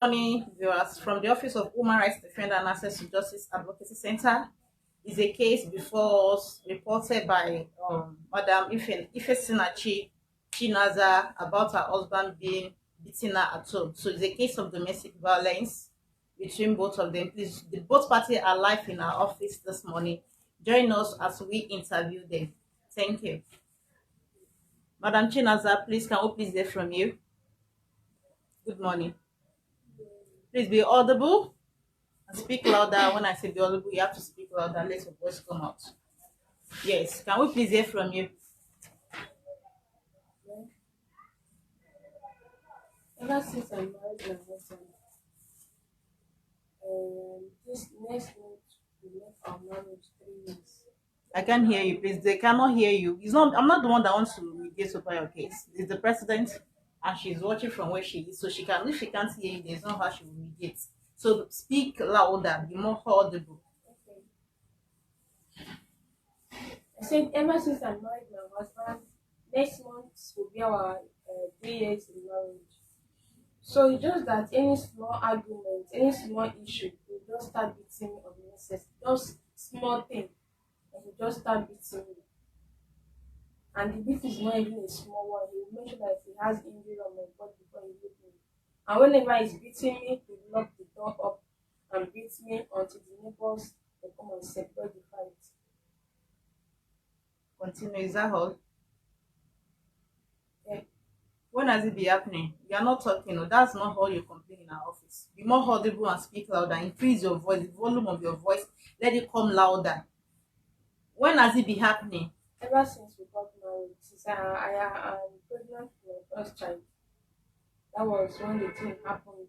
Morning, viewers. From the Office of Human Rights Defender and Access to Justice Advocacy Center is a case before us reported by Madam Ifesinachi Chinaza about her husband being beaten her at home. So it's a case of domestic violence between both of them. Please, both parties are live in our office this morning. Join us as we interview them. Thank you. Madam Chinaza, please, can we please hear from you? Good morning. Please be audible. And speak louder. When I say be audible, you have to speak louder. Let your voice come out. Yes. Can we please hear from you? Ever since I married my husband, this next month we make our marriage 3 years. I can't hear you, please. They cannot hear you. It's not. I'm not the one that wants to mediate over your case. It's the president, and she's watching from where she is, so she can. If she can't hear you, there's no how she will mediate. So speak louder. Be more audible. Okay. I said ever since I married my husband, next month will be our 3 years in marriage. So it's just that any small argument, any small issue, we just start beating me unnecessary. Just small thing, and he just start beating me. And the beat is not even a small one. He will make sure that he has injury on my body before he beat me. And whenever he's beating me, he will lock the door up and beat me until the neighbors will come and separate the fight. Continue. Is that all? Yeah. When has it been happening? You are not talking. No, that's not how you complain in our office. Be more audible and speak louder. Increase your voice, the volume of your voice. Let it come louder. When has it been happening? Ever since we got married, since I am pregnant with my first child, that was when the thing happened.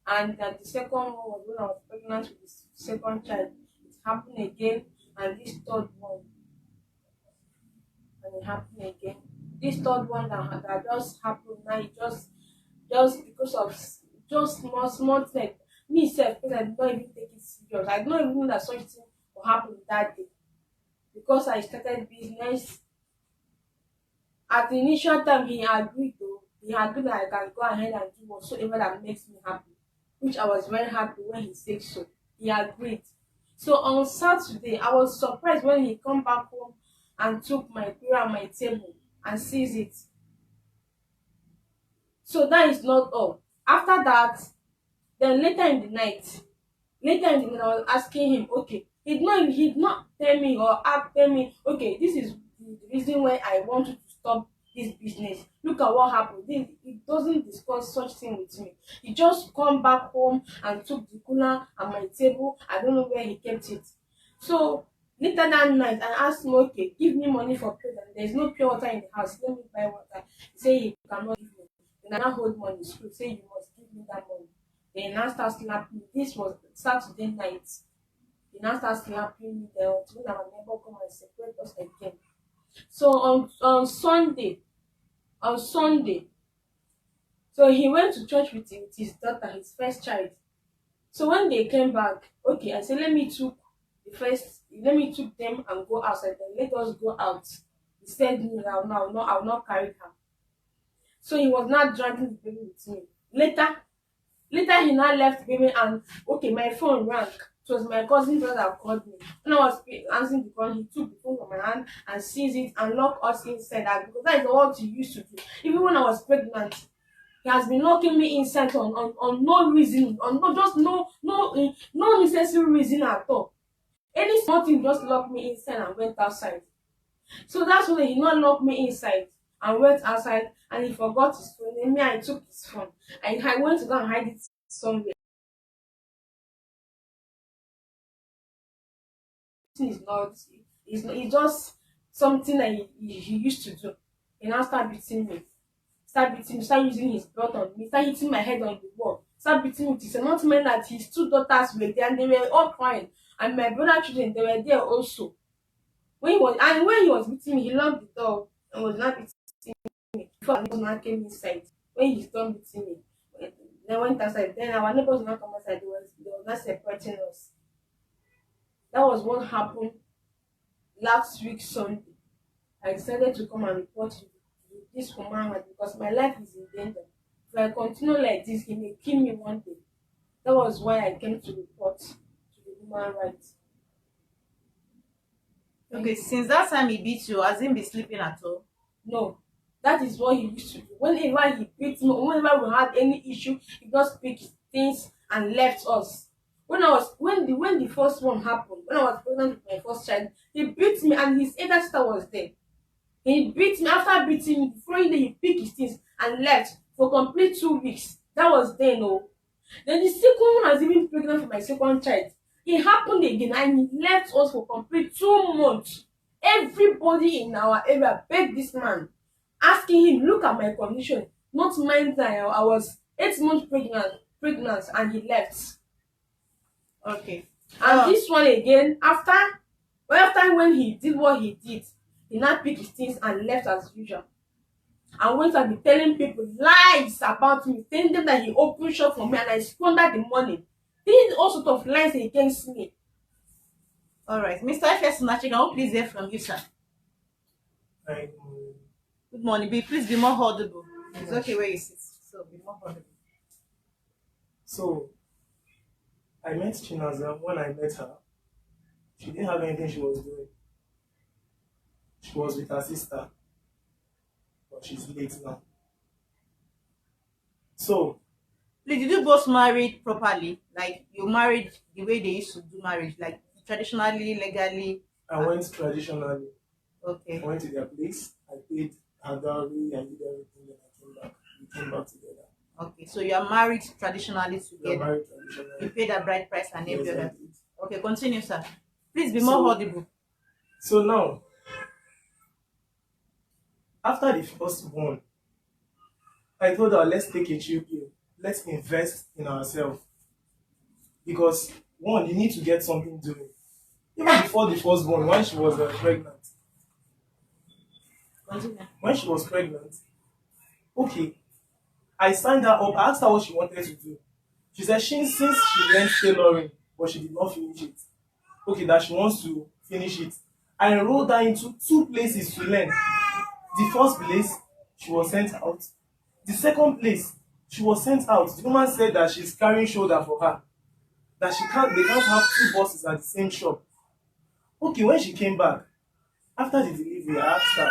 And the second one was when I was pregnant with the second child. It happened again, and this third one, and it happened again. This third one that just happened now, it just because of just small thing. Me self, because I did not even take it serious. I did not even know that such thing will happen that day. Because I started business, at the initial time he agreed though. He agreed that I can go ahead and do whatsoever that makes me happy. Which I was very happy when he said so. He agreed. So on Saturday, I was surprised when he come back home and took my pillow and my table and seized it. So that is not all. After that, then later in the night, I was asking him, okay, he'd not tell me or tell me, okay, this is the reason why I want you to stop this business. Look at what happened. He doesn't discuss such thing with me. He just come back home and took the cooler and my table. I don't know where he kept it. So later that night, I asked him, okay, give me money for pure water. There's no pure water in the house. Let me buy water. He said he cannot give me. Then I now hold money. School say you must give me that money. Then he now start slapping me. This was Saturday night. He now start slapping me there until my neighbor come and separate us again. So on Sunday, so he went to church with his daughter, his first child. So when they came back, okay, I said let me took them and go outside. Then let us go out. He said no, I will not carry her. So he was not dragging the baby with me. Later he now left the baby and okay, my phone rang. It was my cousin brother that called me. When I was answering the call, he took the phone from my hand and seized it and locked us inside that because that is what he used to do. Even when I was pregnant, he has been locking me inside on no reason, on no just no necessary reason at all. Any small thing just locked me inside and went outside. So that's when he not locked me inside and went outside and he forgot his phone. Then me, I took his phone. I went to go and hide it somewhere. Is not it's just something that he used to do. He now start beating me. Start using his belt on me, start hitting my head on the wall, start beating me. It's not meant that his two daughters were there and they were all crying. And my brother children, they were there also. When he was beating me, he locked the door and was not beating me. Before our neighbors now came inside. When he's done beating me, they went outside. Then our neighbors now come outside, they was not separating us. That was what happened last week Sunday. I decided to come and report to this woman because my life is in danger. If I continue like this, he may kill me one day. That was why I came to report to the human rights. Okay, since that time he beat you, has he been sleeping at all? No, that is what he used to do. Whenever he beat me, whenever we had any issue, he just picked things and left us. When the first one happened, when I was pregnant with my first child, he beat me and his elder sister was there. He beat me. After beating me, the following day he picked his things and left for complete 2 weeks. That was then, oh. Then the second one, I was even pregnant for my second child. It happened again and he left us for complete 2 months. Everybody in our area begged this man, asking him, look at my condition. Not mind that I was 8 months pregnant and he left. Okay. And this one again, after when he did what he did, he now picked his things and left as usual. And went and be telling people lies about me, telling them that he opened shop for me and I squandered the money. These all sort of lies against me. All right. Mr. Ifesunachi, can we please hear from you, sir? Like, Good morning. Please be more audible. It's okay where you sit. So be more audible. so I met Chinaza. When I met her, she didn't have anything she was doing. She was with her sister, but she's late now. So Please, did you both married properly? Like you married the way they used to do marriage, like traditionally, legally? I went traditionally. Okay. I went to their place. I paid her dowry. I did everything. Then I came back. We came back together. Okay. So you are married traditionally We are together. married You traditionally. paid a bride price and Yes, every I other. did. Okay, continue, sir. Please be So- more audible. So now, after the first one, I told her, let's take a chill pill. Let's invest in ourselves. Because one, you need to get something doing. Even before the first one, when she was pregnant. Continue. When she was pregnant, okay, I signed her up. I asked her what she wanted to do. She said since she learned tailoring, but she did not finish it. Okay, that she wants to finish it. I enrolled her into 2 places to learn. The first place, she was sent out. The second place, she was sent out. The woman said that she's carrying shoulder for her. That they can't have 2 bosses at the same shop. Okay, when she came back, after the delivery, I asked her,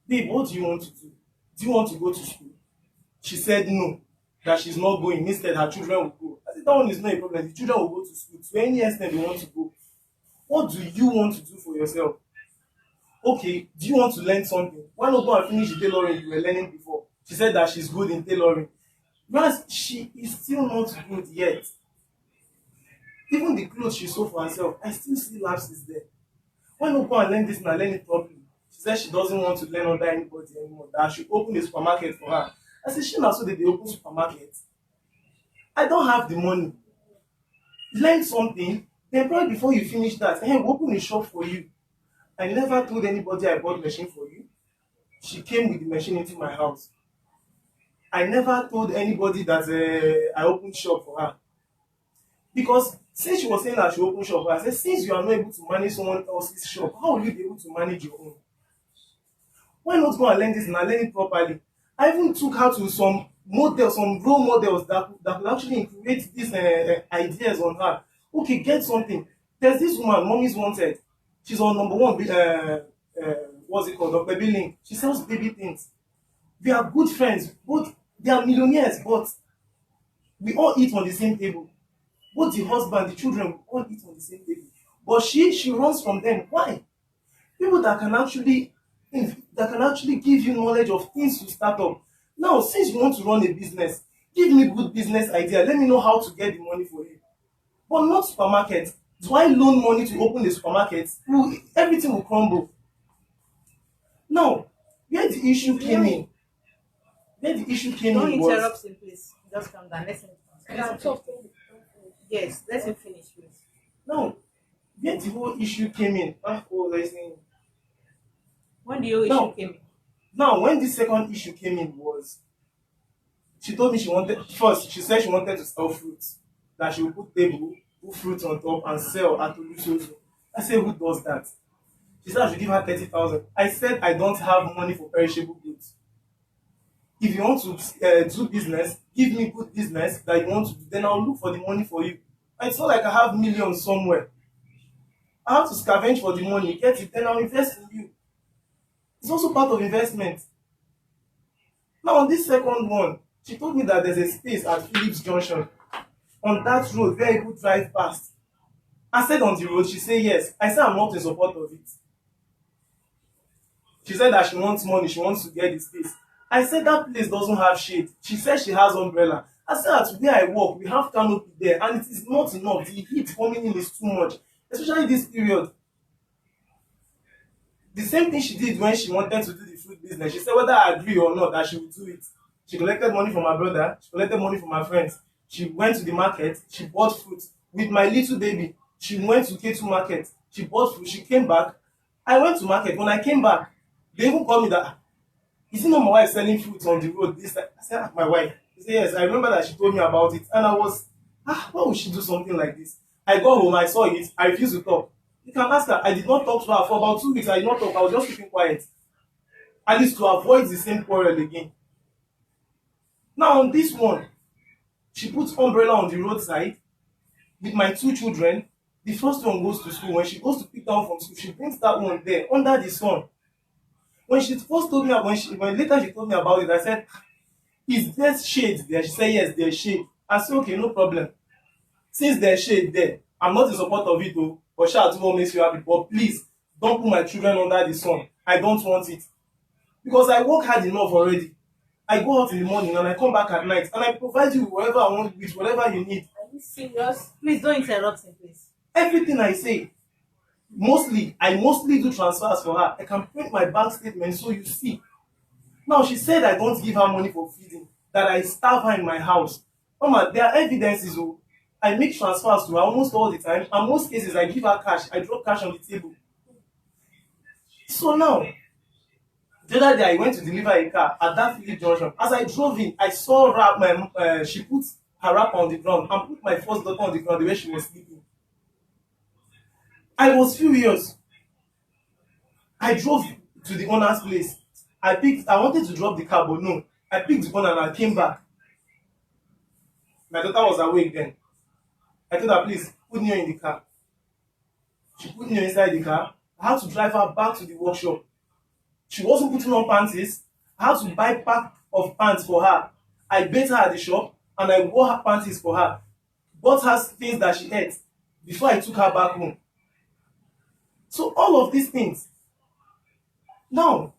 babe, what do you want to do? Do you want to go to school? She said no, that she's not going. Instead, her children will go. I said, that one is not a problem. The children will go to school to any extent they want to go. What do you want to do for yourself? Okay, do you want to learn something? Why not go and finish the tailoring you were learning before? She said that she's good in tailoring. Whereas she is still not good yet. Even the clothes she sew for herself, I still see lapses there. Why not go and learn this and learn it properly? She said she doesn't want to learn under anybody anymore, that I should open a supermarket for her. I said, she now so that they open supermarket. I don't have the money. Learn something, then probably before you finish that, hey, we'll open a shop for you. I never told anybody I bought machine for you. She came with the machine into my house. I never told anybody that I opened shop for her. Because since she was saying that she opened shop for her, I said, since you are not able to manage someone else's shop, how will you be able to manage your own? Why not go and learn this and learn it properly? I even took her to some models, some role models that could actually create these ideas on her. Okay, get something. There's this woman, Mommy's Wanted. She's on number one, what's it called? Dr. Billing. She sells baby things. We are good friends. Both they are millionaires, but we all eat on the same table. Both the husband, the children, we all eat on the same table. But she runs from them. Why? People that can actually give you knowledge of things to start up. Now, since you want to run a business, give me good business idea. Let me know how to get the money for you. But not supermarket. Do I loan money to open the supermarket? Everything will crumble. Now, where the issue came in, Don't was interrupt him, please. Just calm down. I am talking. Yes, let him finish, please. now where the whole issue came in. What was I saying? When the whole No. issue came in. Now, when the second issue came in was, she told me she said she wanted to sell fruits. That she would put fruits on top and sell at Olusozu. I said, who does that? She said I should give her 30,000. I said I don't have money for perishable goods. If you want to do business, give me good business that you want to do, then I'll look for the money for you. And it's not like I have millions somewhere. I have to scavenge for the money, get it, then I'll invest in you. It's also part of investment. Now, on this second one, she told me that there's a space at Phillips Junction. On that road, where people drive past. I said on the road, she said yes. I said I'm not in support of it. She said that she wants money, she wants to get the space. I said that place doesn't have shade. She said she has umbrella. I said that where I work, we have canopy there, and it is not enough. The heat coming in is too much, especially this period. The same thing she did when she wanted to do the fruit business. She said whether I agree or not that she would do it. She collected money from her brother, she collected money from her friends. She went to the market, she bought fruit. With my little baby, she went to K2 market, she bought fruit, she came back. I went to market. When I came back, they even called me that, is it not my wife selling fruit on the road this time? I said, my wife. He said, yes, I remember that she told me about it. And I was, why would she do something like this? I got home, I saw it, I refused to talk. You can ask her. I did not talk to her for about 2 weeks. I did not talk. I was just keeping quiet. At least to avoid the same quarrel again. Now on this one, she puts umbrella on the roadside with my 2 children. The first one goes to school. When she goes to pick down from school, she brings that one there under the sun. When she first told me, when later she told me about it, I said, is there shade there? She said, yes, there's shade. I said, okay, no problem. Since there's shade there, I'm not in support of it though, but sure, what makes you happy. But please, don't put my children under the sun. I don't want it. Because I work hard enough already. I go out in the morning and I come back at night and I provide you whatever I want with whatever you need. Are you serious? Please don't interrupt me, please. Everything I say, I mostly do transfers for her. I can print my bank statement so you see. Now she said I don't give her money for feeding, that I starve her in my house. Mama, there are evidences. Oh, I make transfers to her almost all the time, and most cases I give her cash. I drop cash on the table. So now, the other day I went to deliver a car at that Philip Junction. As I drove in, I saw she put her wrap on the ground and put my first daughter on the ground the way she was sleeping. I was furious. I drove to the owner's place. I wanted to drop the car, but no. I picked the gun and I came back. My daughter was awake then. I told her, please, put Neo in the car. She put Neo inside the car. I had to drive her back to the workshop. She wasn't putting on panties. I had to buy a pack of pants for her. I bathed her at the shop and I wore her panties for her. Bought her things that she ate before I took her back home. So all of these things. Now,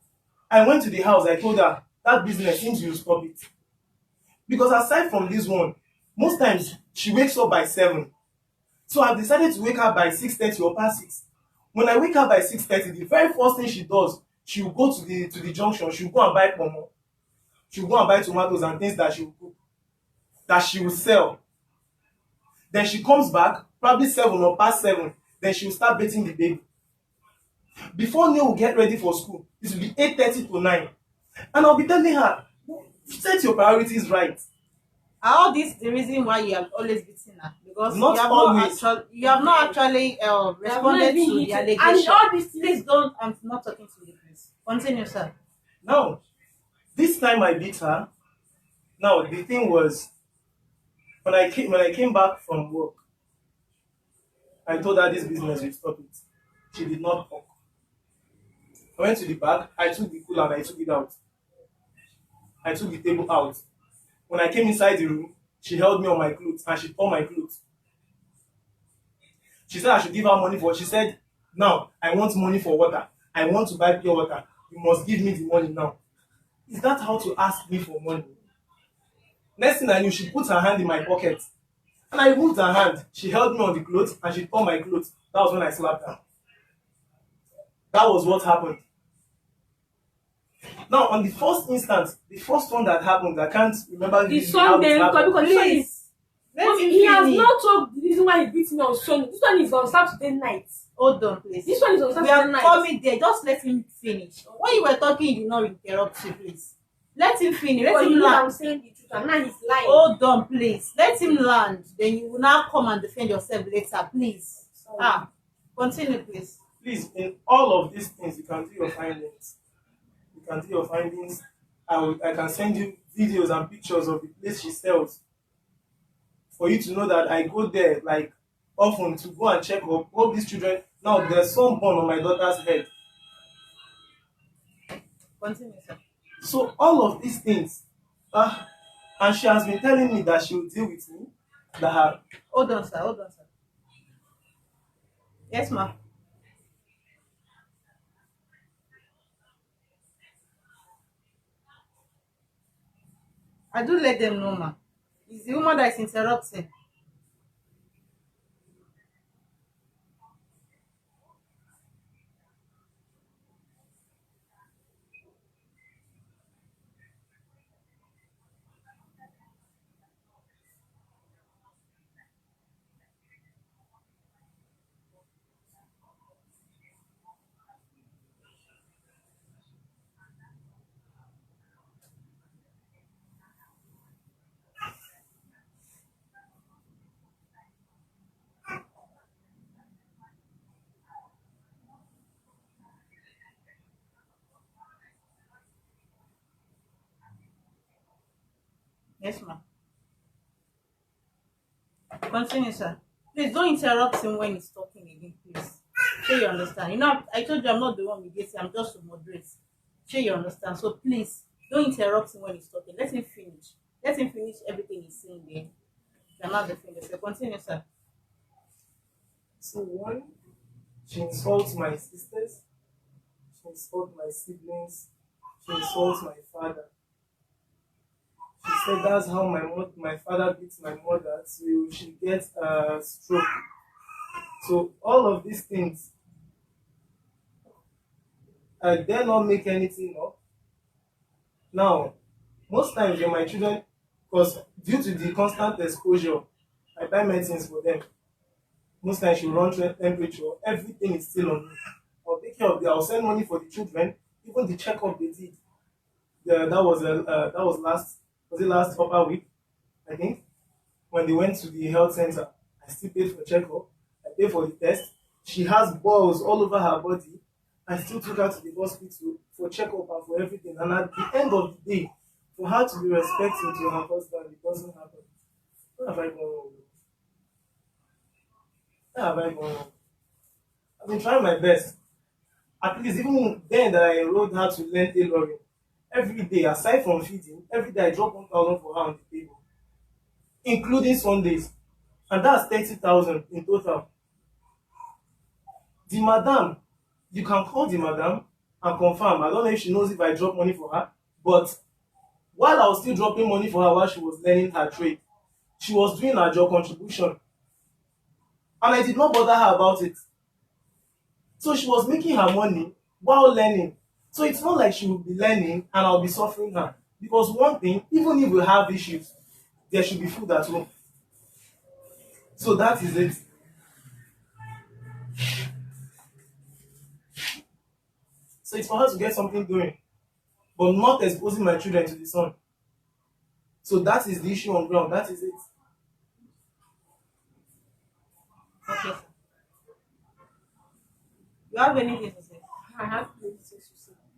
I went to the house, I told her, that business seems you stop it. Because aside from this one, most times she wakes up by 7. So I've decided to wake her by 6:30 or past 6. When I wake her by 6:30, the very first thing she does, she will go to the junction, she will go and buy pomo. She will go and buy tomatoes and things that she will cook, that she will sell. Then she comes back, probably 7 or past 7, then she will start bathing the baby. Before Neil will get ready for school, it will be 8:30 to 9. And I'll be telling her, set your priorities right. All this the reason why you have always beaten her, because Not always. You have not actually responded to the allegation. And all these Please don't. I'm not talking to you, please. Continue, sir. Now, this time I beat her. Now the thing was, when I came back from work, I told her this business will stop it. She did not talk. I went to the back, I took the cooler and I took it out. I took the table out. When I came inside the room, she held me on my clothes and she tore my clothes. She said I should give her money for. She said, now I want money for water. I want to buy pure water. You must give me the money now. Is that how to ask me for money? Next thing I knew, she put her hand in my pocket. And I removed her hand. She held me on the clothes and she tore my clothes. That was when I slapped her. That was what happened. Now, on the first instance, the first one that happened, I can't remember the Sunday, because Please. Let him he has finish. not told the reason why he beat me on Sunday. This one is on Saturday night. Hold on, please. This one is on We Saturday are night. coming there. Just let him finish. When you were talking, he did not interrupt you, please. Let him finish. Let But him you know I'm land. saying the truth, and now he's lying. Hold on, please. Let him land. Then you will now come and defend yourself later, please. Sorry. Continue, please. Please, in all of these things, you can do your findings. You can do your findings. I can send you videos and pictures of the place she sells for you to know that I go there like often to go and check up all these children. Now there's some born on my daughter's head. Continue, sir. So all of these things, ah, and she has been telling me that she will deal with me. That her Hold on, sir. Hold on, sir. Yes, ma'am. I do let them know, ma'am. It's the woman that is interrupting. Yes, ma'am. Continue, sir. Please don't interrupt him when he's talking again, please. Sure you understand. You know, I told you I'm not the one mediating, I'm just to moderate. Sure you understand. So please don't interrupt him when he's talking. Let him finish. Let him finish everything he's saying there. You cannot defend yourself. Continue, sir. so one, she insults my sisters, she insults my siblings, she insults my father. She said that's how my father beats my mother till she gets a stroke. So all of these things, I dare not make anything up. Now, most times when my children, because due to the constant exposure, I buy medicines for them. Most times she run temperature, everything is still on me. I'll take care of them. I'll send money for the children, even the checkup they did. That was last upper week, I think, when they went to the health center. I still paid for checkup. I paid for the test. She has balls all over her body. I still took her to the hospital for checkup and for everything. And at the end of the day, for her to be respectful to her husband, it doesn't happen. What have I gone wrong? What have I gone wrong? I've been trying my best. At least even then that I enrolled her to learn tailoring, every day, aside from feeding, every day I drop 1,000 for her on the table, including Sundays. And that's 30,000 in total. The madam, you can call the madam and confirm. I don't know if she knows if I drop money for her, but while I was still dropping money for her while she was learning her trade, she was doing her job contribution. And I did not bother her about it. So she was making her money while learning. So it's not like she will be learning and I'll be suffering her. Because one thing, even if we have issues, there should be food at home. So that is it. So it's for her to get something doing, but not exposing my children to the sun. So that is the issue on ground. That is it. Okay, sir. You have anything to say? I have plenty to say.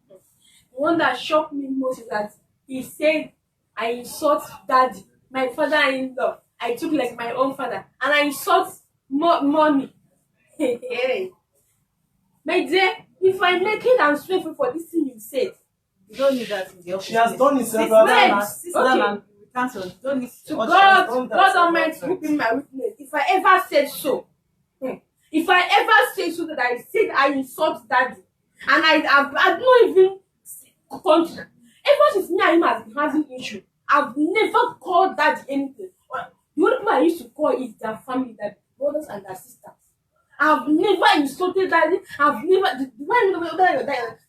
The one that shocked me most is that he said I insult daddy, my father-in-law. I took like my own father, and I insult mommy. Hey, my dear, if I make it, I'm straight for this thing you said. You don't need that in the office. She has done it Sit several down times. and sit down and we cancel. You don't need To or she God, has done that God several Almighty times. will be my witness. If I ever said so, if I ever say so that I said I insult daddy, and I've not even contra. Ever since me and him has been having issue, I've never called daddy anything. The only people I used to call is their family, their brothers and their sisters. I've never insulted daddy. I've never when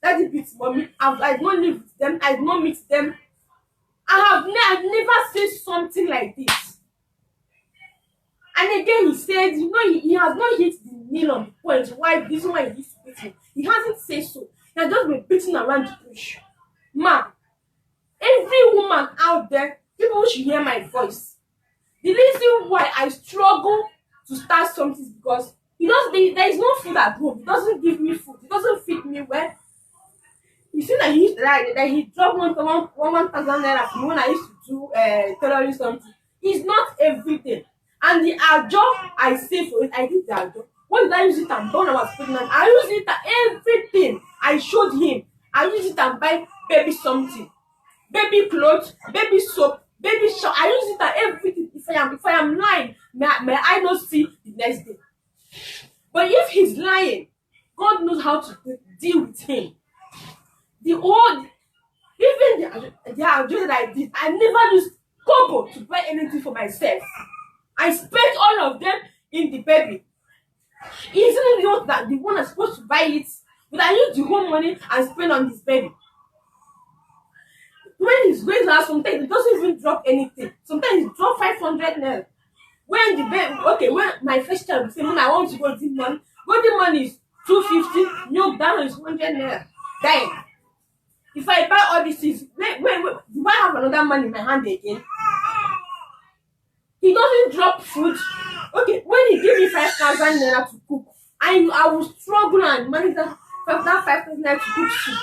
daddy beats mommy. I've not lived with them. I've not met them. I've never said something like this. And again, he said, you know, he has not hit the nail on the point. Why this one he used to beat me? He hasn't said so. He has just been beating around the bush. Ma, every woman out there, people should hear my voice. The reason why I struggle to start something is because there is no food at home. He doesn't give me food. He doesn't feed me well. You see that he that he dropped 1,000 naira from when I used to do tailoring something. It's not everything. And the ajo I save for it, I did the ajo. What did I use it and buy when I was pregnant? I used it and everything. I showed him. I used it and buy baby something, baby clothes, baby soap, baby shop. I use it and everything. If I am lying, may I not see the next day. But if he's lying, God knows how to deal with him. The whole, even the address that I did, I never used kobo to buy anything for myself. I spent all of them in the baby. He's not the one that's supposed to buy it, but I used the whole money and spend on this baby. When he's going to house, sometimes he doesn't even drop anything. Sometimes he drop 500 naira. When the baby, okay, when my first child say, "Mom, I want to go the money is 250, milk down is 100 naira." Then, if I buy all these things, do I have another money in my hand again? He doesn't drop food. Okay, when he give me 5,000 naira to cook, I will struggle and manage that 5,000 naira to cook soup.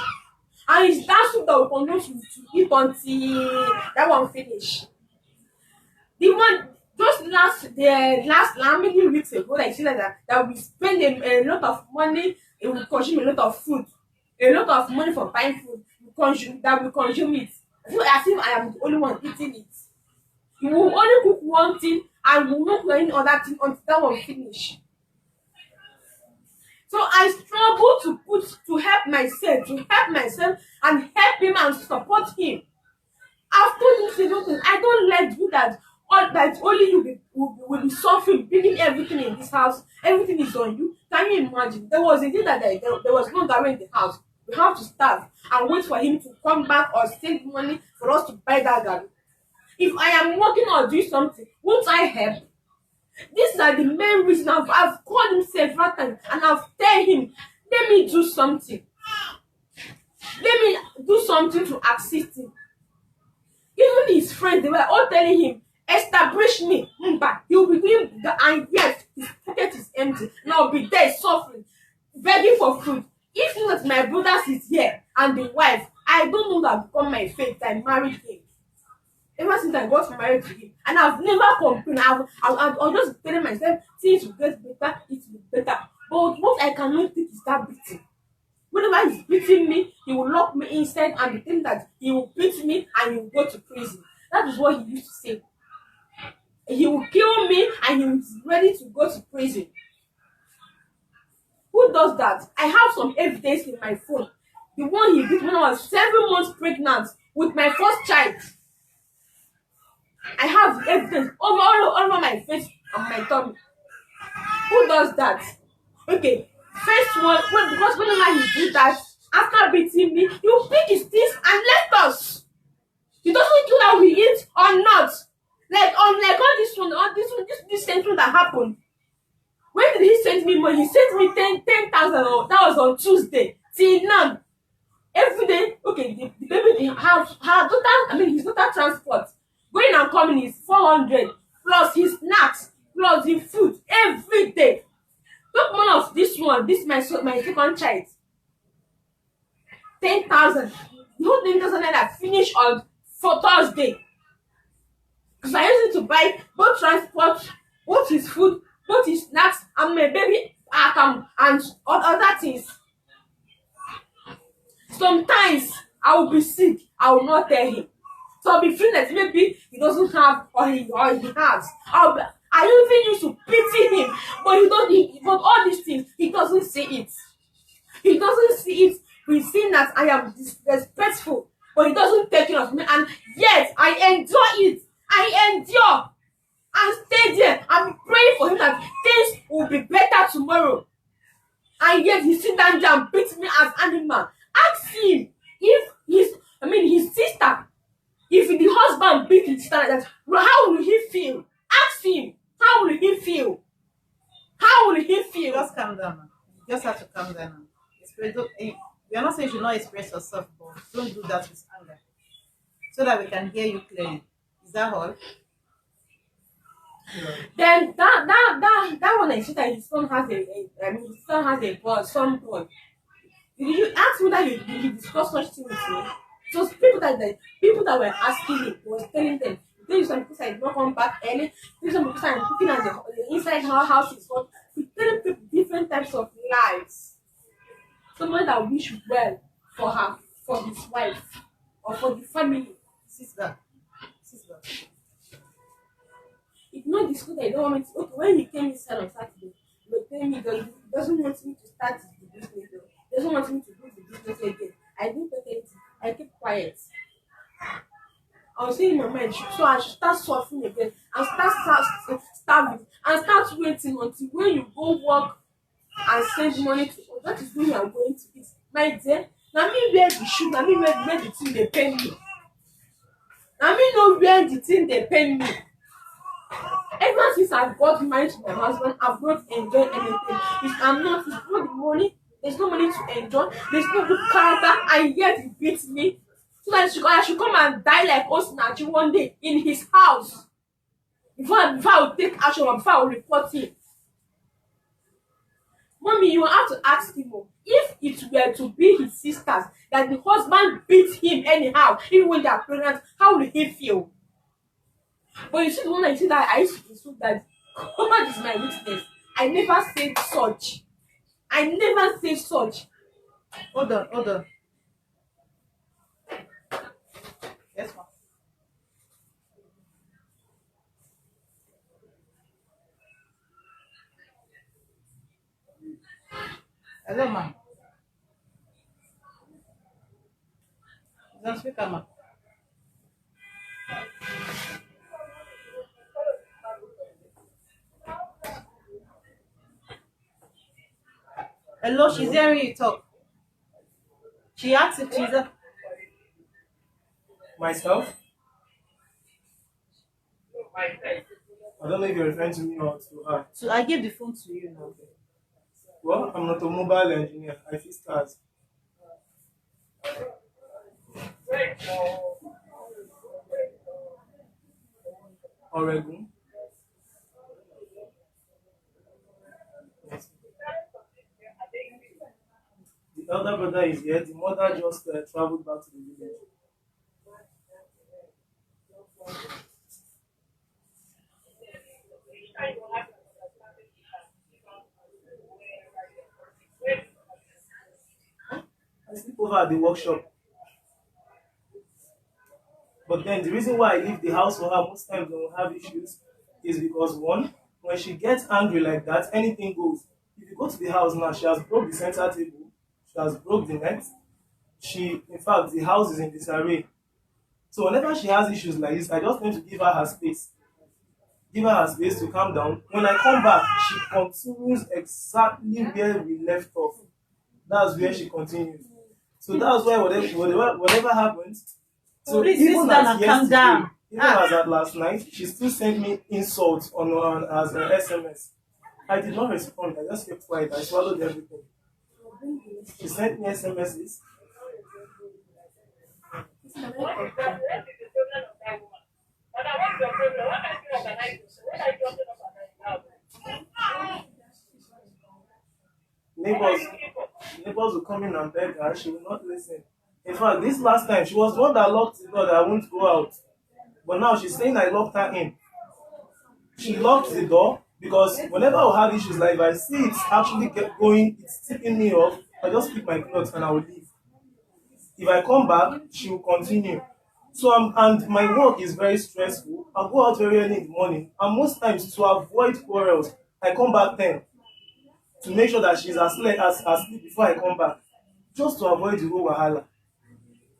And it's that soup that will continue to eat until that one finish. The one just last how many weeks ago, like she said that we spend a lot of money, and we consume a lot of food, a lot of money for buying food, we consume it. I feel as if I am the only one eating it. You will only cook one thing and you will not do any other thing until that one finish. So I struggle to help myself and help him and support him. I've told him several times, I don't let you that all that only you will be suffering, bringing everything in this house. Everything is on you. Can you imagine? There was a day that there was no garri in the house. We have to starve and wait for him to come back or send money for us to buy that garri. If I am working or doing something, won't I help? These are the main reasons I've called him several times and I've told him, let me do something. Let me do something to assist him. Even his friends, they were all telling him, establish me. But he'll be doing and yes, his pocket is empty. And I'll be there suffering, begging for food. If not, my brothers is here and the wife, I don't know that become my faith. I married him. Ever since I got married to him, and I've never complained. I'll just telling myself, things will get better, it will be better. But what I cannot think is that beating. Whenever he's beating me, he will lock me inside and think that he will beat me and he will go to prison. That is what he used to say. He will kill me and he was ready to go to prison. Who does that? I have some evidence in my phone. The one he did when I was 7 months pregnant with my first child. I have evidence all over my face and my tummy. Who does that? Okay, first one, because whenever he do that, after beating me, he will pick his things and let us. He doesn't do that we eat or not. Like all this same thing that happened. When did he send me money? He sent me 10,000. That was on Tuesday. Till now, every day. Okay, the baby have total. I mean, his total transport going and coming is 400 plus his snacks plus the food every day. Not one of this one. This my second child. 10,000. The whole 10,000 naira finish on for Thursday. Because I used it to buy both transport, both his food, both his snacks, and my baby and other things. Sometimes I will be sick. I will not tell him. So I'll be feeling that maybe he doesn't have or he has. I even used to pity him, but but all these things he doesn't see it. He doesn't see it. He's seeing that I am disrespectful, but he doesn't take care of me, and yet I endure it. I endure and stay there and be praying for him that things will be better tomorrow. And yet he sit down there and beat me as animal. Ask him if his sister, if the husband beat his sister like that, how will he feel? Ask him. How will he feel? How will he feel? Just calm down, man. You just have to calm down. We are not saying you should not express yourself, but don't do that with anger, so that we can hear you clearly. Is that all? Yeah. Then that one I see that his son has a boy, some boy. Did you ask me that you discuss such thing with me? So people that were asking me was telling them, tell you some because I did not come back early, tell you some because I'm cooking at the inside our house is hot. We telling people different types of lies. Someone that wish well for her, for his wife, or for the family. Sister, sister. If not discuss that you don't want me to, okay, when he came inside on Saturday, he was telling me that he doesn't want me to start the business, though. He doesn't want me to do the business again. I didn't talk anything. I kept quiet. I was saying in my mind, so I should start suffering again and starving and start waiting until when you go work and send money to us. That is when you are going to eat. My dear, now me wear the shoe, now me wear the thing they pay me. Now me no wear the thing they pay me. Ever since I got married to my husband, I've not enjoyed anything. If I'm not, it's not the money. There's no money to enjoy. There's no good character, and yet he beats me. So that I should come and die like Osinachi one day in his house. Before I will take action or before I will report him. Mommy, you have to ask him if it were to be his sisters that the husband beats him anyhow, even when they are pregnant, how will he feel? But you see the one I see that I used to insult that God is my witness. I never said such. I never say such. Hold on, hold on. Yes, ma'am. Hello, ma'am. Is on speaker, ma'am. Hello, she's hearing you talk. She asked if she's a Myself? I don't know if you're referring to me or to her. so I gave the phone to you now. Well, I'm not a mobile engineer. I fix cars. Oregon. Yes. The elder brother is here. The mother just traveled back to the village. I sleep over at the workshop. But then the reason why I leave the house for her most times when we have issues is because one, when she gets angry like that, anything goes. If you go to the house now, she has broke the center table, she has broke the net. In fact, the house is in disarray. So whenever she has issues like this, I just need to give her her space. Give her her space to calm down. When I come back, she continues exactly where we left off. That's where she continues. So that's why whatever happens, so Please even sit down as and calm yesterday, down. even as at last night, she still sent me insults on as an SMS. I did not respond. I just kept quiet. I swallowed everything. She sent me SMSs. Neighbors, neighbors will come in and beg her. She will not listen. In fact, this last time, she was the one that locked the door that I won't go out. But now she's saying I locked her in. She locked the door because whenever I have issues like if I see it's actually get going, it's tipping me off, I just pick my clothes and I will leave. If I come back, she will continue. So and my work is very stressful. I go out very early in the morning, and most times to avoid quarrels, I come back 10 to make sure that she's asleep before I come back, just to avoid the whole wahala.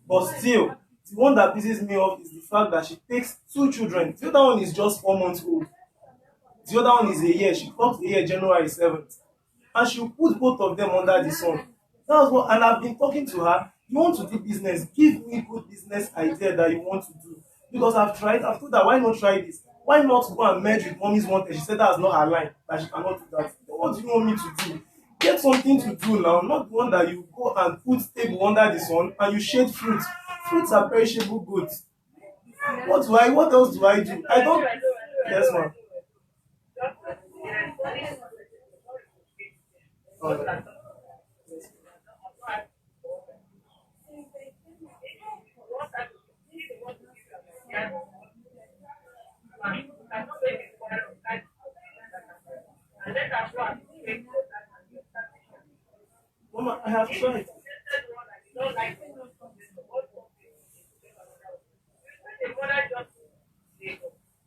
But still, the one that pisses me off is the fact that she takes two children. The other one is just 4 months old. The other one is a year. She clocked a year January 7th. And she put both of them under the sun. That was what, and I've been talking to her. You want to do business? Give me good business idea that you want to do. Because I've tried, I've told her, why not try this? Why not go and merge with mommy's wanted? She said that's not her line, that she cannot do that. Then what do you want me to do? Get something to do now, not the one that you go and put table under the sun and you shade fruit. Fruits are perishable goods. What else do I do? I don't. Yes, ma'am. Alright. Mama, I have tried.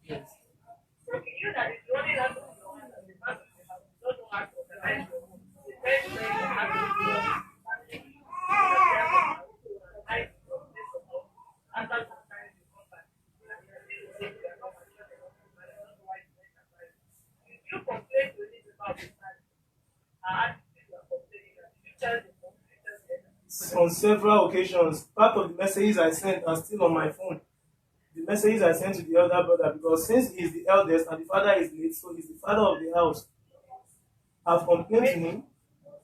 Yes. On several occasions, part of the messages I sent are still on my phone. The messages I sent to the elder brother, because since he's the eldest and the father is late, so he's the father of the house. I've complained to him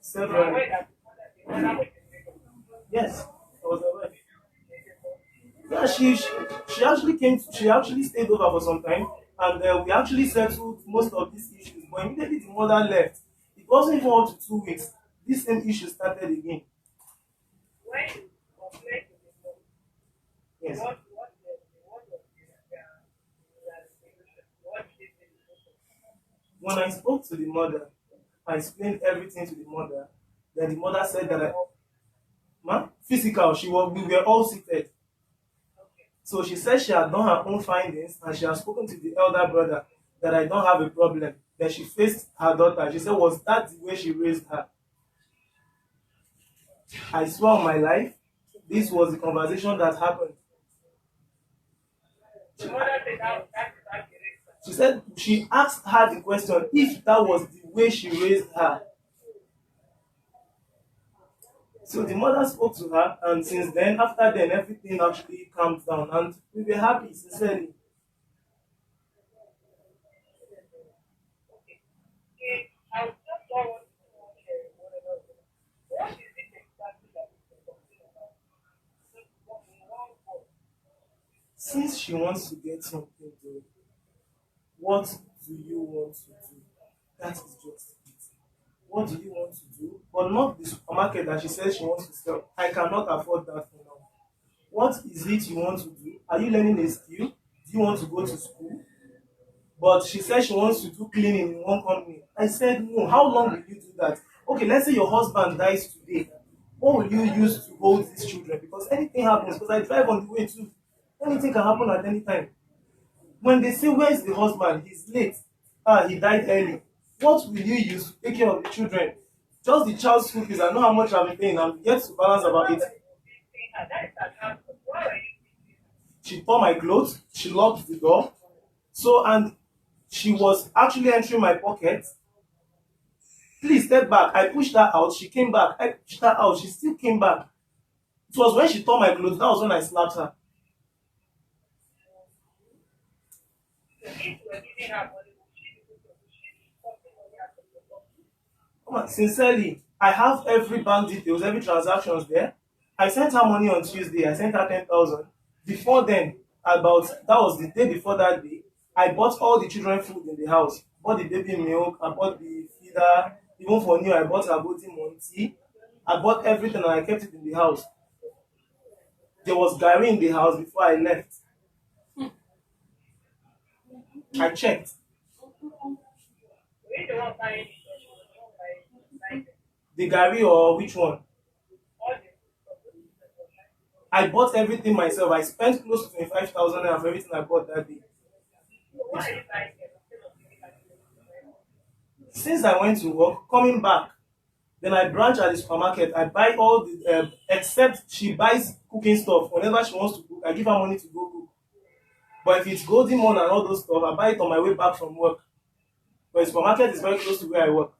several. Yes, I was aware. Yeah, she actually came. She actually stayed over for some time, and we actually settled most of these issues. But immediately the mother left, it wasn't even up to 2 weeks. This same issue started again. Yes. When I spoke to the mother, I explained everything to the mother. Then the mother said that, ma, physical, we were all seated. So she said she had done her own findings and she had spoken to the elder brother that I don't have a problem. Then she faced her daughter. She said, was that the way she raised her? I swear on my life, this was the conversation that happened. She said she asked her the question if that was the way she raised her. So the mother spoke to her, and since then, after then, everything actually calmed down, and we were happy, sincerely. Since she wants to get something to, what do you want to do? That is just it. What do you want to do? But not the supermarket that she says she wants to sell. I cannot afford that for now. What is it you want to do? Are you learning a skill? Do you want to go to school? But she said she wants to do cleaning in one company. I said, no. How long will you do that? Okay, let's say your husband dies today. What will you use to hold these children? Because anything happens, because I drive on the way too. Anything can happen at any time. When they say, where's the husband? He's late. Ah, he died early. What will you use to take care of the children? Just the child's school fees. I know how much I've been paying. I'm yet to balance about it. She tore my clothes. She locked the door. So, and she was actually entering my pocket. Please step back. I pushed her out. She came back. I pushed her out. She still came back. It was when she tore my clothes. That was when I slapped her. Come on, sincerely, I have every bank details, every transactions there. I sent her money on Tuesday. I sent her 10,000. Before then, about that was the day before that day. I bought all the children food in the house. Bought the baby milk. I bought the feeder. Even for new, I bought her booty monty. I bought everything and I kept it in the house. There was Gary in the house before I left. I checked. The Gary or which one? I bought everything myself. I spent close to 25,000 for everything I bought that day. Since I went to work, coming back, then I branch at the supermarket. I buy all the except she buys cooking stuff. Whenever she wants to cook, I give her money to go cook. But if it's golden one and all those stuff, I buy it on my way back from work. But the supermarket is very close to where I work.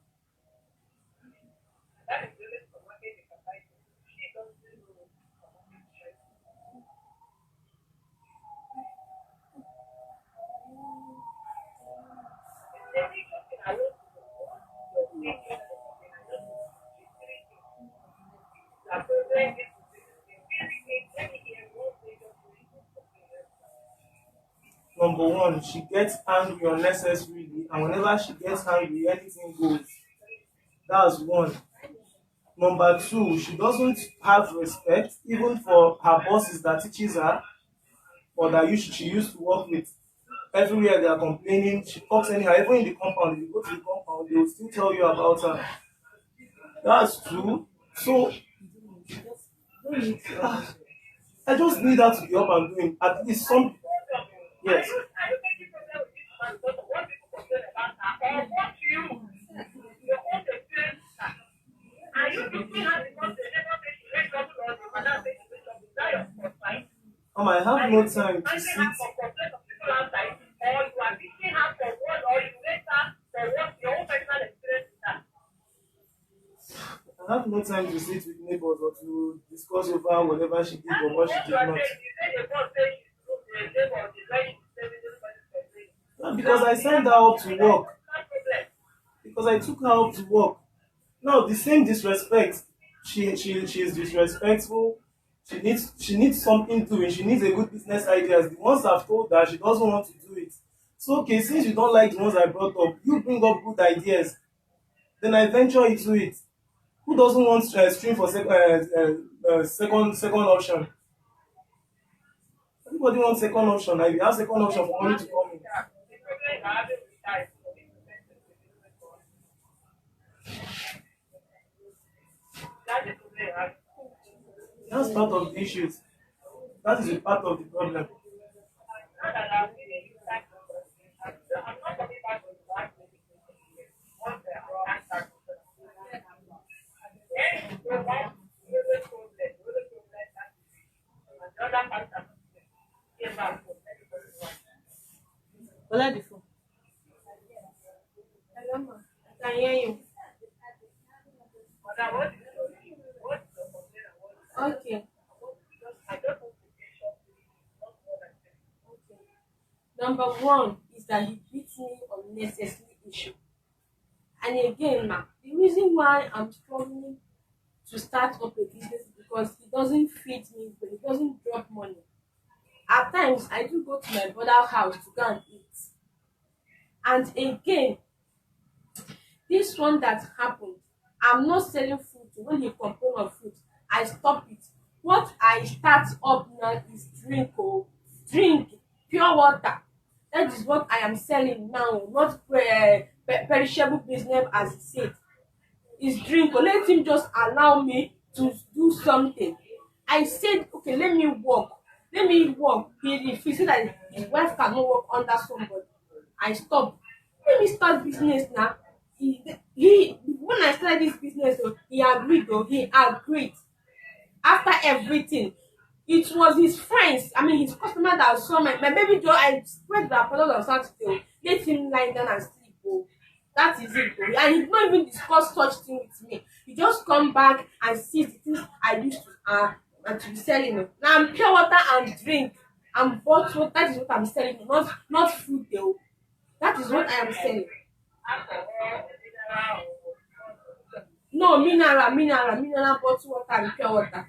Number one, she gets angry unnecessarily, and whenever she gets angry, anything goes. That's one. Number two, she doesn't have respect even for her bosses that teaches her or that she used to work with. Everywhere they are complaining, she talks anyhow. Even in the compound, if you go to the compound, they will still tell you about her. That's true. So I just need her to be up and doing at least some. Yes. I have no time to sit. I have no time to sit with neighbors or to discuss over whatever she did or what she did not. Not because I sent her out to work. Because I took her out to work. Now the same disrespect. She is disrespectful. She needs something doing. She needs a good business ideas. The ones I've told her she doesn't want to do it. So okay, since you don't like the ones I brought up, you bring up good ideas. Then I venture into it. Who doesn't want stream for second option? Everybody wants second option. Like, if you have second option for money to come in. That's part of the issues. That is a part of the problem. Collect the phone. Hello, ma. I can hear you. Okay. Number one is that he beats me unnecessary issue. And again, ma, the reason why I'm struggling to start up a business is because he doesn't feed me, but he doesn't drop money. At times, I do go to my brother's house to go and eat. And again, this one that happened, I'm not selling food. When he complain of food, I stop it. What I start up now is drink, oh, drink, pure water. That is what I am selling now, not perishable business as he said. Is drink, or let him just allow me to do something. I said, okay, let me work. Let me work. He said that his wife cannot work under somebody. I stopped. Let me start business now. He when I started this business, oh, he agreed, though. He agreed. After everything, it was his friends, I mean his customer that saw my baby girl. I spread the apology on Saturday, oh. Let him lie down and sleep, oh. That is it, oh. And he did not even discuss such thing with me. He just come back and see the things I used to be selling, oh. Now I'm pure water and drink and bottle. That is what I'm selling, oh. Not food, though. That is what I am selling. No, mineral bottle water and pure water.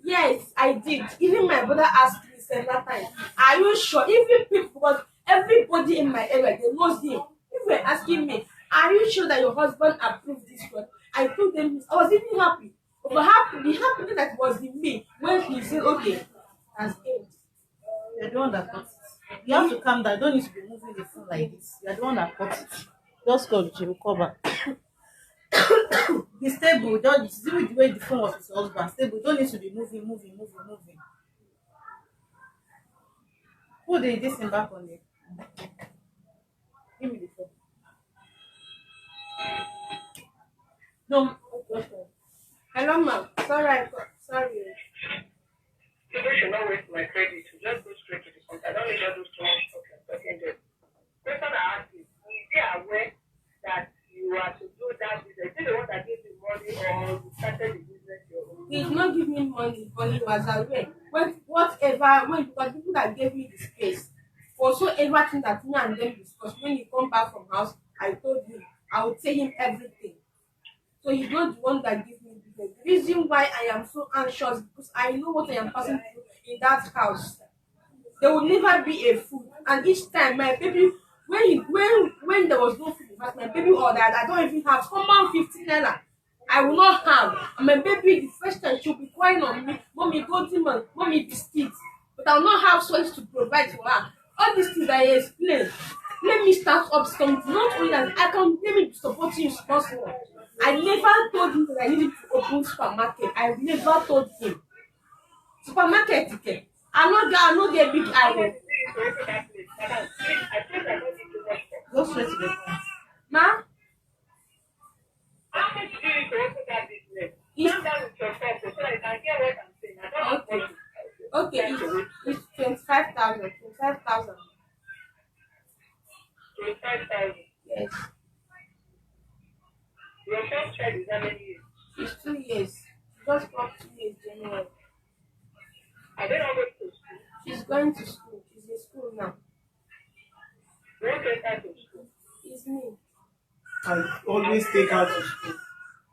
Yes, I did. Even my brother asked me several times, are you sure? Even people, because everybody in my area, they knows him. People were asking me, are you sure that your husband approved this one? I told them, I was even happy. But the happiness that was in me when he said, okay, that's it. You're the one that cut it. You have to calm down. You don't need to be moving the phone like this. You're the one that cut it. Just call she will call back. Be stable. Don't see with the way the phone was with your husband. Stable. You don't need to be moving. Put this thing back on there. Give me the phone. No. Okay. Hello, ma'am. Sorry. People should not waste my credit. Just go straight to the point. I don't need all those too much talking there. Question I ask is they aware that you are to do that business? Is it the one that gives you money or you started the business your own? He did not give me money, but he was aware. Because people that gave me the space, for so everything that me and them discussed, when he come back from house, I told him I would tell him everything. So he's not the one that gives me business. The reason why I am so anxious because I know what I am passing through in that house. There will never be a food, and each time my baby, when there was no food in fact, my baby ordered, I don't even have common 15 naira. I will not have. And my baby, the first time she'll be crying on me, mommy, go demon, mommy, biscuits. but I'll not have source to provide for her. All these things I explain. Let me start up something. Not only that, I can let me be supporting you responsible. I never told him that I needed to open supermarket. I never told him. Supermarket again. I'm not get big How much eye. is it to open that place? Madam, please, I told you I don't need too much for. Go straight to the point. Ma, How much do you need to open that business? It's- Calm down with yourself so that I can hear what I'm saying. I don't have okay. money. Okay, it's 25,000. 25,000. 25,000. Yes. Your first child is how many years? It's 2 years. Just got 2 years January. Are they not going to school? She's going to school. She's in school now. You won't take her to school. It's me. And always take her to school.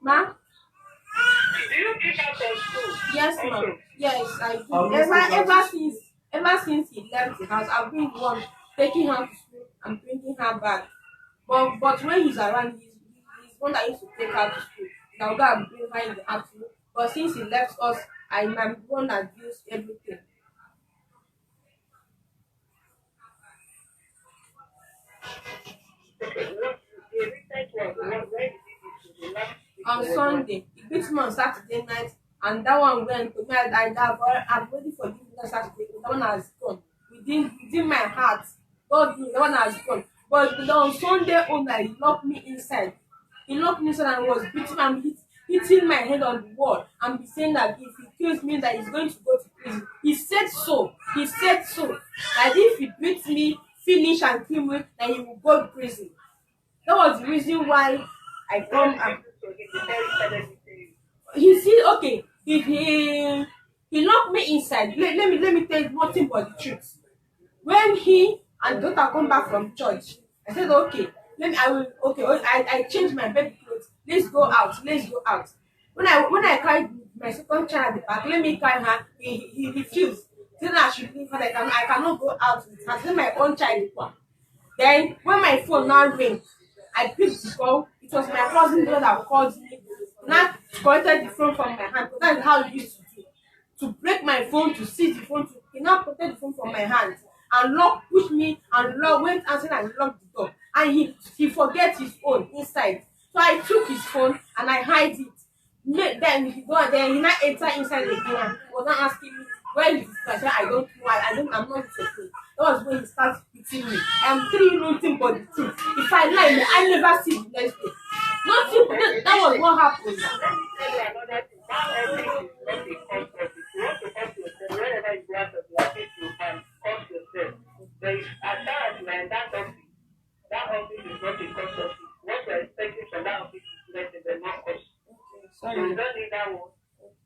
Ma? Do you pick her from school? Yes, Also, ma'am. Yes, I do. Always take her to Ever since he left the house, I've been the one taking her to school and bringing her back. But when he's around, he's one that used to take her to school. Now go and bring her in the afternoon. But since he left us, I'm the one that deals everything. okay, what the recent one, where did it to the last week? On Sunday, he beat me on Saturday night, and that one went to me. I'm ready for giving on Saturday. That one has gone within my heart. God knows that one has gone. But on Sunday only, he locked me inside. He locked me inside and was beating and hitting my head on the wall and be saying that if he kills me, that he's going to go to prison. He said so. He said so. That if he beats me, finish and kill me, then he will go to prison. That was the reason why I come and he see okay if he locked me inside. Let me tell you nothing but the truth. When he and daughter come back from church, I said okay, I changed my baby clothes. Let's go out, let's go out. When I carried my second child at the back, let me carry her, he refused. Saying I should leave her, I cannot go out with her. Say my own child is one. Then when my phone now ring, I picked the call. It was my cousin brother that called me. Now collected the phone from my hand. Because that is how he used to do. To break my phone, to seize the phone, he now protect the phone from my hand. And push me and went outside and locked the door. And he forget his phone inside. So I took his phone and I hide it. Then he go then he now enter inside again and he was not asking me where is this. I said I don't know. I'm not interested. That was when he started beating me. I'm telling you nothing but the truth. If I lie, I never see the next day. Nothing. That was what happened. Let me tell you another thing. That office is not a cost office. You want to cost yourself. Wherever you go out of the office, you can cost yourself. But as far as you are in that office is not a cost office. What you are expecting from that office is less than not cost. So you don't need that one.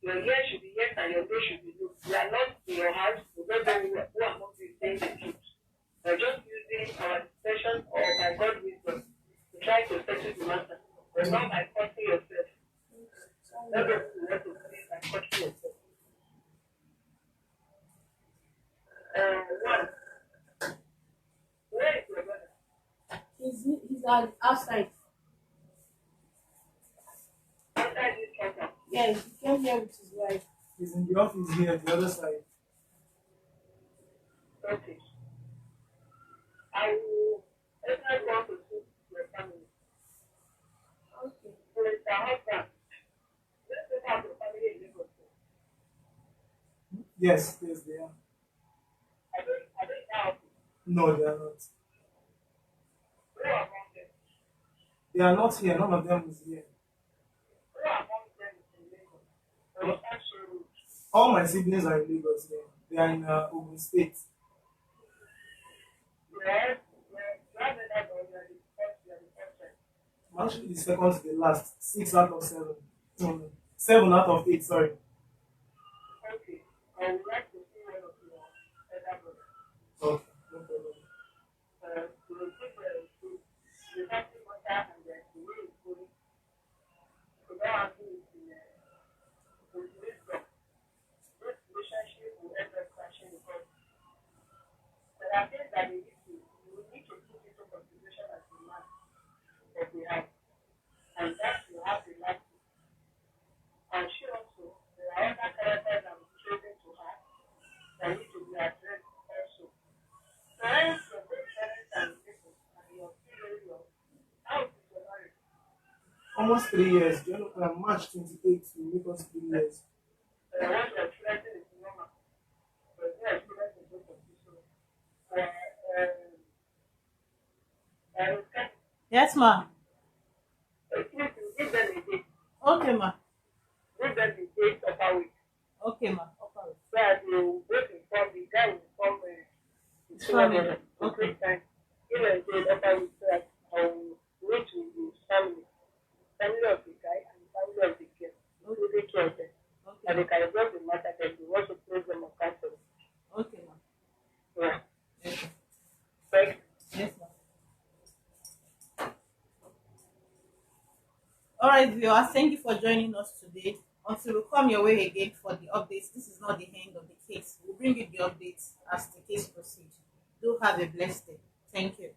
Your yes should be yes and your no should be no. You are not in your house. You don't know who among you is saying the truth. You are just using our discretion or by God's wisdom to try to settle the matter. But not by cutting yourself. That's what you want to say by cutting yourself. One. Where is your brother? He's outside. Outside this compound. Yes, he came here with his wife. He's in the office here, the other side. Okay. I will definitely want to speak to your family. Okay. So it's your husband. Let's take out your family in Lagos. Yes, they are. I don't know. No, they are not. Who among them? They are not here. None of them is here. Who among them is in Lagos? Or is that so rude? All my siblings are in Lagos here. They are in Ogun State. Yes. You have that already. You are the first time. I'm actually the second to the last. 6 out of 7. 7 out of 8, sorry. Okay. I would like to see one of your elder brothers. Okay, no problem. To receive the happy mother and the way it's going. So that one thing is with wisdom. This relationship will end up crashing because there are things that you need to put into consideration as a man of the house. And that you have the life. And she also, the almost 3 years. Do you know, March 28th will make us 3 years. Once you're experiencing is normal, but you're experiencing both of you. So, can Yes, ma. you give them a date, Okay, ma. give them the date of our week. Okay, ma. Okay. So that they will both inform the guy will inform It's family. the Okay. quick time. Give them the date of our week so that I will reach with the family of the guy and the family of the girl. So take care of them. And Okay. they can resolve the matter that they want to place them on counsel. Okay, ma. Yeah. Okay. Thank Yes, ma. All right, viewers, thank you for joining us today. Until we come your way again for the updates, this is not the end of the case. We'll bring you the updates as the case proceeds. Do have a blessed day. Thank you.